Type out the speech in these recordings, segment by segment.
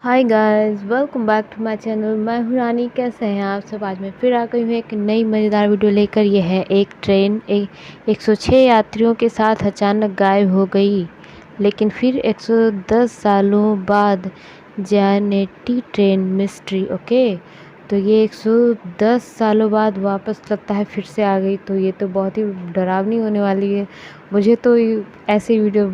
Hi guys, welcome back to my channel. मैं हूँ रानी। कैसे हैं आप सब? आज मैं फिर आ गई हूँ एक नई मज़ेदार वीडियो लेकर। यह है एक ट्रेन 106 यात्रियों के साथ अचानक गायब हो गई, लेकिन फिर 110 सालों बाद जैनेटी ट्रेन मिस्ट्री। ओके, तो ये 110 सालों बाद वापस लगता है फिर से आ गई, तो ये तो बहुत ही डरावनी होने वाली है। मुझे तो ऐसी वीडियो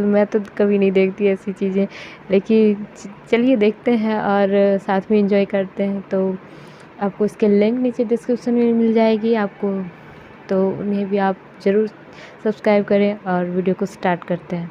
मैं तो कभी नहीं देखती ऐसी चीज़ें, लेकिन चलिए देखते हैं और साथ में एंजॉय करते हैं। तो आपको इसके लिंक नीचे डिस्क्रिप्शन में मिल जाएगी आपको, तो उन्हें भी आप ज़रूर सब्सक्राइब करें और वीडियो को स्टार्ट करते हैं।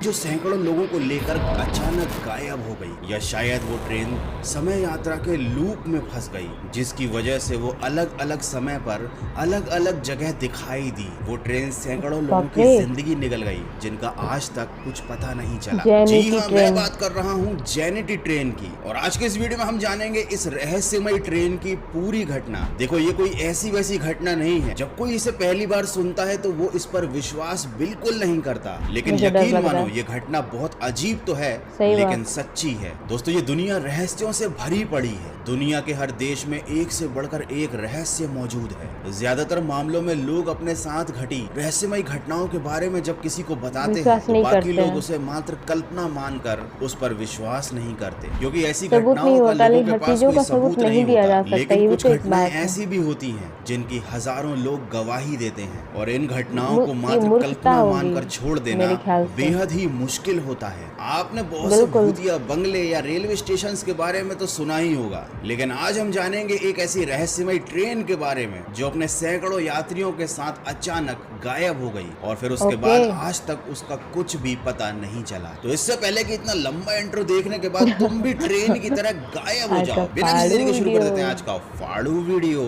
जो सैकड़ों लोगों को लेकर अचानक गायब हो गई, या शायद वो ट्रेन समय यात्रा के लूप में फंस गई, जिसकी वजह से वो अलग अलग समय पर अलग अलग जगह दिखाई दी। वो ट्रेन सैकड़ों लोगों की जिंदगी निकल गई, जिनका आज तक कुछ पता नहीं चला। जी हाँ, मैं बात कर रहा हूँ जैनेटी ट्रेन की, और आज के इस वीडियो में हम जानेंगे इस रहस्यमयी ट्रेन की पूरी घटना। देखो, ये कोई ऐसी वैसी घटना नहीं है। जब कोई इसे पहली बार सुनता है तो वो इस पर विश्वास बिल्कुल नहीं करता, लेकिन यकीन मानो ये घटना बहुत अजीब तो है, लेकिन सच्ची है। दोस्तों, ये दुनिया रहस्यों से भरी पड़ी है। दुनिया के हर देश में एक से बढ़कर एक रहस्य मौजूद है। ज्यादातर मामलों में लोग अपने साथ घटी रहस्यमयी घटनाओं के बारे में जब किसी को बताते हैं तो बाकी लोग उसे मात्र कल्पना मानकर उस पर विश्वास नहीं करते, क्योंकि ऐसी घटनाओं का लोगों के पास कोई सबूत नहीं होता। लेकिन कुछ घटनाएं ऐसी भी होती हैं जिनकी हजारों लोग गवाही देते हैं, और इन घटनाओं को मात्र कल्पना मानकर छोड़ देना बेहद ही मुश्किल होता है। आपने बहुत से भूतिया बंगले या रेलवे स्टेशन के बारे में तो सुना ही होगा, लेकिन आज हम जानेंगे एक ऐसी रहस्यमयी ट्रेन के बारे में जो अपने सैकड़ों यात्रियों के साथ अचानक गायब हो गई, और फिर उसके बाद आज तक उसका कुछ भी पता नहीं चला। तो इससे पहले कि इतना लंबा इंट्रो देखने के बाद तुम भी ट्रेन की तरह गायब हो जाओ, बिना किसी देरी के शुरू कर देते हैं आज का फाड़ू वीडियो।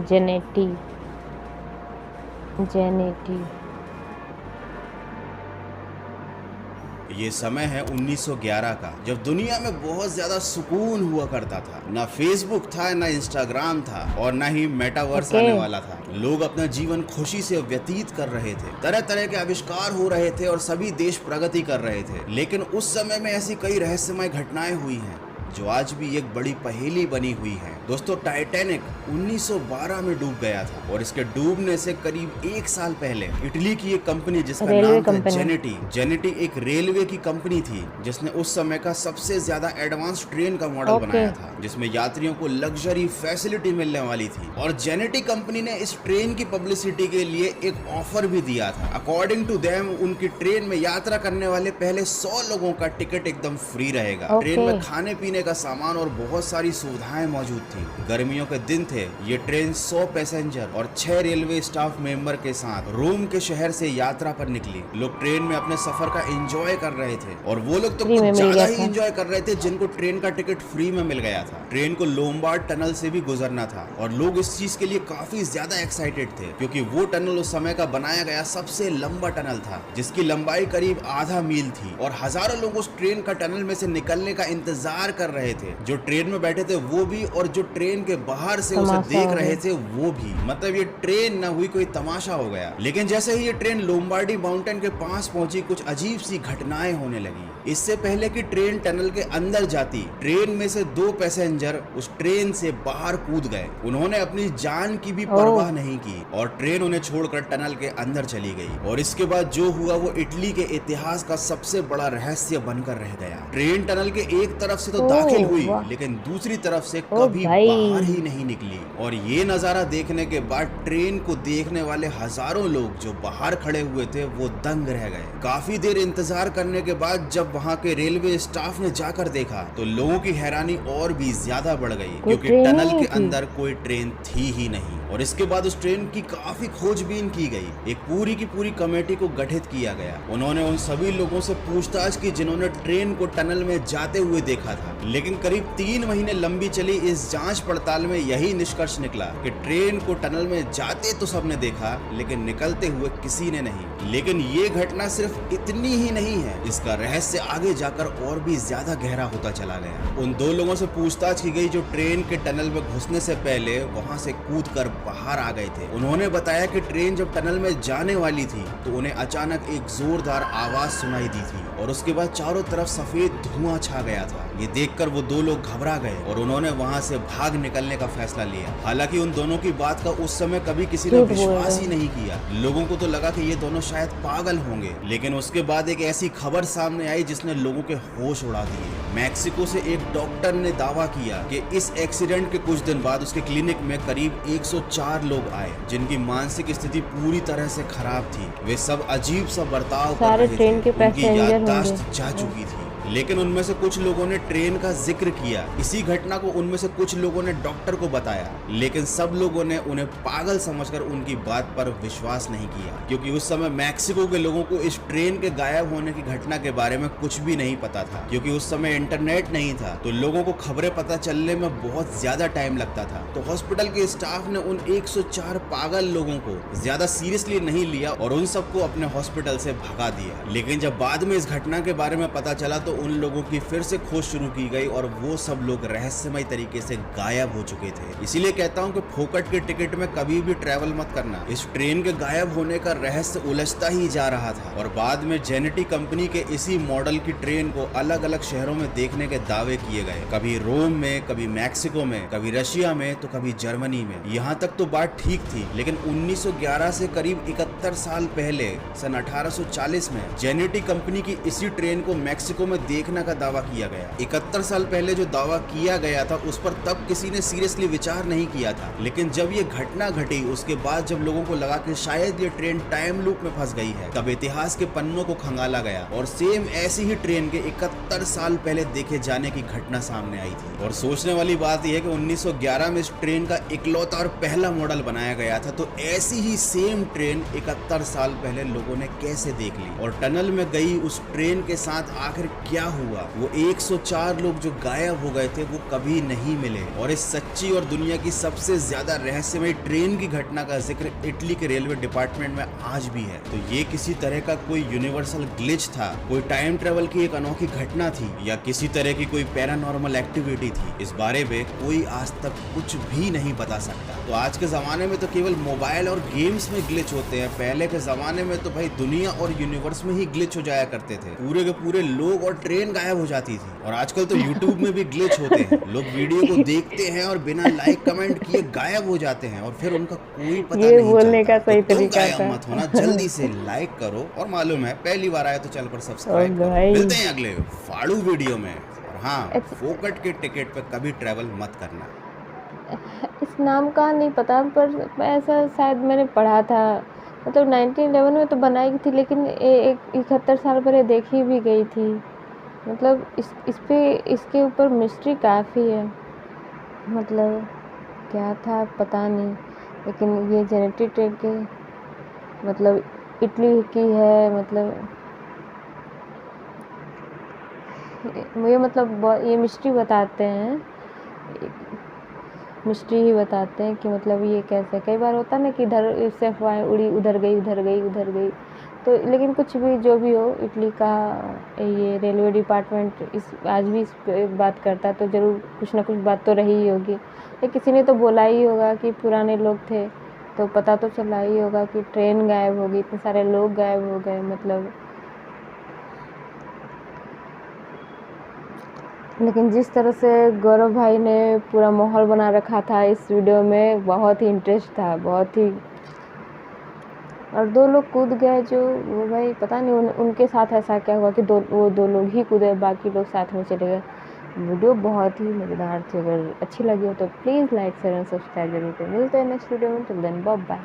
जैनेटी ये समय है 1911 का, जब दुनिया में बहुत ज्यादा सुकून हुआ करता था। ना फेसबुक था, ना इंस्टाग्राम था, और ना ही मेटावर्स आने वाला था। लोग अपना जीवन खुशी से व्यतीत कर रहे थे, तरह तरह के आविष्कार हो रहे थे और सभी देश प्रगति कर रहे थे। लेकिन उस समय में ऐसी कई रहस्यमय घटनाएं हुई हैं जो आज भी एक बड़ी पहेली बनी हुई है। दोस्तों, टाइटैनिक 1912 में डूब गया था, और इसके डूबने से करीब 1 साल पहले इटली की एक कंपनी जिसका नाम था जेनेटी एक रेलवे की कंपनी थी, जिसने उस समय का सबसे ज्यादा एडवांस ट्रेन का मॉडल बनाया था, जिसमें यात्रियों को लग्जरी फैसिलिटी मिलने वाली थी। और जेनेटी कंपनी ने इस ट्रेन की पब्लिसिटी के लिए एक ऑफर भी दिया था। अकॉर्डिंग टू देम, उनकी ट्रेन में यात्रा करने वाले पहले 100 लोगों का टिकट एकदम फ्री रहेगा। ट्रेन में खाने पीने का सामान और बहुत सारी सुविधाएं मौजूद थी। गर्मियों के दिन थे। ये ट्रेन 100 पैसेंजर और 6 रेलवे स्टाफ मेंबर के साथ रोम के शहर से यात्रा पर निकली। लोग ट्रेन में अपने सफर का एंजॉय कर रहे थे, और वो लोग तो कुछ ज्यादा ही एंजॉय कर रहे थे जिनको ट्रेन का टिकट फ्री में मिल गया था। ट्रेन को लोम्बार्ड टनल से भी गुजरना था, और लोग इस चीज के लिए काफी ज्यादा एक्साइटेड थे, क्योंकि वो टनल उस समय का बनाया गया सबसे लंबा टनल था, जिसकी लंबाई करीब आधा मील थी, और हजारों लोग उस ट्रेन का टनल में से निकलने का इंतजार कर रहे थे। जो ट्रेन में बैठे थे वो भी, और जो ट्रेन के बाहर से उसे देख रहे थे वो भी। मतलब ये ट्रेन न हुई कोई तमाशा हो गया। लेकिन जैसे ही ये ट्रेन लोम्बार्डी माउंटेन के पास पहुंची, कुछ अजीब सी घटनाएं होने लगी। इससे पहले कि ट्रेन टनल के अंदर जाती, ट्रेन में से 2 पैसेंजर उस ट्रेन से बाहर कूद गए। उन्होंने अपनी जान की भी परवाह नहीं की, और ट्रेन उन्हें छोड़कर टनल के अंदर चली गई। और इसके बाद जो हुआ वो इटली के इतिहास का सबसे बड़ा रहस्य बनकर रह गया। ट्रेन टनल के एक तरफ से तो दाखिल हुई, लेकिन दूसरी तरफ से कभी बाहर ही नहीं निकली। और ये नजारा देखने के बाद ट्रेन को देखने वाले हजारों लोग जो बाहर खड़े हुए थे वो दंग रह गए। काफी देर इंतजार करने के बाद जब वहाँ के रेलवे स्टाफ ने जाकर देखा तो लोगों की हैरानी और भी ज्यादा बढ़ गई, क्योंकि टनल के अंदर कोई ट्रेन थी ही नहीं। और इसके बाद उस ट्रेन की काफी खोजबीन की गई। एक पूरी की पूरी कमेटी को गठित किया गया। उन्होंने उन सभी लोगों से पूछताछ की जिन्होंने ट्रेन को टनल में जाते हुए देखा था, लेकिन करीब 3 महीने लंबी चली इस जांच पड़ताल में यही निष्कर्ष निकला कि ट्रेन को टनल में जाते तो सबने देखा, लेकिन निकलते हुए किसी ने नहीं। लेकिन ये घटना सिर्फ इतनी ही नहीं है, इसका रहस्य आगे जाकर और भी ज्यादा गहरा होता चला गया। उन 2 लोगों से पूछताछ की गई जो ट्रेन के टनल में घुसने से पहले वहां से कूदकर बाहर आ गए थे। उन्होंने बताया कि ट्रेन जब टनल में जाने वाली थी तो उन्हें अचानक एक जोरदार आवाज सुनाई दी थी और उसके बाद चारों तरफ सफेद धुआं छा गया था। ये देखकर वो 2 लोग घबरा गए और उन्होंने वहां से भाग निकलने का फैसला लिया। हालांकि उन दोनों की बात का उस समय कभी किसी ने विश्वास ही नहीं किया। लोगों को तो लगा कि ये दोनों शायद पागल होंगे, लेकिन उसके बाद एक ऐसी खबर सामने आई जिसने लोगों के होश उड़ा दिए। मैक्सिको से एक डॉक्टर ने दावा किया कि इस एक्सीडेंट के कुछ दिन बाद उसके क्लिनिक में करीब 104 लोग आए जिनकी मानसिक स्थिति पूरी तरह से खराब थी। वे सब अजीब सा बर्ताव कर रहे थे, उनकी याददाश्त जा चुकी थी। लेकिन उनमें से कुछ लोगों ने ट्रेन का जिक्र किया। इसी घटना को उनमें से कुछ लोगों ने डॉक्टर को बताया, लेकिन सब लोगों ने उन्हें पागल समझकर उनकी बात पर विश्वास नहीं किया, क्योंकि उस समय मैक्सिको के लोगों को इस ट्रेन के गायब होने की घटना के बारे में कुछ भी नहीं पता था। क्योंकि उस समय इंटरनेट नहीं था तो लोगों को खबरें पता चलने में बहुत ज्यादा टाइम लगता था। तो हॉस्पिटल के स्टाफ ने उन 104 पागल लोगों को ज्यादा सीरियसली नहीं लिया और उन सबको अपने हॉस्पिटल से भगा दिया। लेकिन जब बाद में इस घटना के बारे में पता चला तो उन लोगों की फिर से खोज शुरू की गई और वो सब लोग रहस्यमय तरीके से गायब हो चुके थे। इसीलिए कहता हूँ कि फोकट के टिकट में कभी भी ट्रैवल मत करना। इस ट्रेन के गायब होने का रहस्य उलझता ही जा रहा था और बाद में जेनेटी कंपनी के इसी मॉडल की ट्रेन को अलग अलग शहरों में देखने के दावे किए गए, कभी रोम में, कभी मैक्सिको में, कभी रशिया में, तो कभी जर्मनी में। यहाँ तक तो बात ठीक थी, लेकिन 1911 से करीब 71 साल पहले सन 1840 में जेनेटी कंपनी की इसी ट्रेन को मैक्सिको में देखने का दावा किया गया। 71 साल पहले जो दावा किया गया था उस पर तब किसी ने सीरियसली विचार नहीं किया था, लेकिन जब ये घटना घटी उसके बाद जब लोगों को लगा कि शायद ये ट्रेन टाइम लूप में फंस गई है, तब इतिहास के पन्नों को खंगाला गया और सेम ऐसी ही ट्रेन के 71 साल पहले देखे जाने की घटना सामने आई थी। और सोचने वाली बात यह है कि 1911 में इस ट्रेन का इकलौता और पहला मॉडल बनाया गया था, तो ऐसी ही सेम ट्रेन 71 साल पहले लोगों ने कैसे देख ली और टनल में गई उस ट्रेन के साथ आखिर क्या हुआ। वो 104 लोग जो गायब हो गए थे वो कभी नहीं मिले। और इस सच्ची और दुनिया की सबसे ज्यादा रहस्यमय ट्रेन की घटना का जिक्र इटली के रेलवे डिपार्टमेंट में आज भी है। तो ये किसी तरह का कोई यूनिवर्सल ग्लिच था, कोई टाइम ट्रेवल की एक अनोखी घटना थी, या किसी तरह की कोई पैरानॉर्मल एक्टिविटी थी, इस बारे में कोई आज तक कुछ भी नहीं बता सकता। तो आज के जमाने में तो केवल मोबाइल और गेम्स में ग्लिच होते हैं, पहले के जमाने में तो भाई दुनिया और यूनिवर्स में ही ग्लिच हो जाया करते थे। पूरे के पूरे लोग और ट्रेन गायब हो जाती थी। और आजकल तो YouTube में भी ग्लिच होते हैं, लोग वीडियो को देखते हैं और बिना लाइक कमेंट किए गायब हो जाते हैं और फिर उनका कोई पता नहीं बोलने चलता। का सही तो तुम तरीका गायब था। मत होना, जल्दी से लाइक करो और मालूम है पहली बार आए तो चैनल पर सब्सक्राइब करो। मिलते हैं अगले फाड़ू वीडियो में। और हाँ, फोकट के टिकट पे कभी ट्रैवल मत करना। इस नाम का नहीं पता, पर ऐसा शायद मैंने पढ़ा था, मतलब 1911 में तो बनाई थी, लेकिन 71 साल पहले देखी भी गई थी। मतलब इस पे इसके ऊपर मिस्ट्री काफ़ी है, मतलब क्या था पता नहीं, लेकिन ये जेनेटिक ट्रेन के मतलब इटली की है, मतलब मुझे मतलब ये मिस्ट्री बताते हैं, मिस्ट्री ही बताते हैं कि मतलब ये कैसे, कई बार होता ना कि इधर से अफवाहें उड़ी, उधर गई उधर गई उधर गई, तो लेकिन कुछ भी जो भी हो, इटली का ये रेलवे डिपार्टमेंट आज भी इस पे बात करता है, तो ज़रूर कुछ ना कुछ बात तो रही ही होगी। या किसी ने तो बोला ही होगा कि पुराने लोग थे, तो पता तो चला ही होगा कि ट्रेन गायब हो गई, इतने सारे लोग गायब हो गए, मतलब। लेकिन जिस तरह से गौरव भाई ने पूरा माहौल बना रखा था इस वीडियो में, बहुत ही इंटरेस्ट था, बहुत ही। और 2 लोग कूद गए जो, वो भाई पता नहीं उनके साथ ऐसा क्या हुआ कि वो दो लोग ही कूदे, बाकी लोग साथ में चले गए। वीडियो बहुत ही मज़ेदार थी। अगर अच्छी लगी हो तो please like share and subscribe जरूर करें। मिलते हैं नेक्स्ट वीडियो में, टिल देन बाय बाय।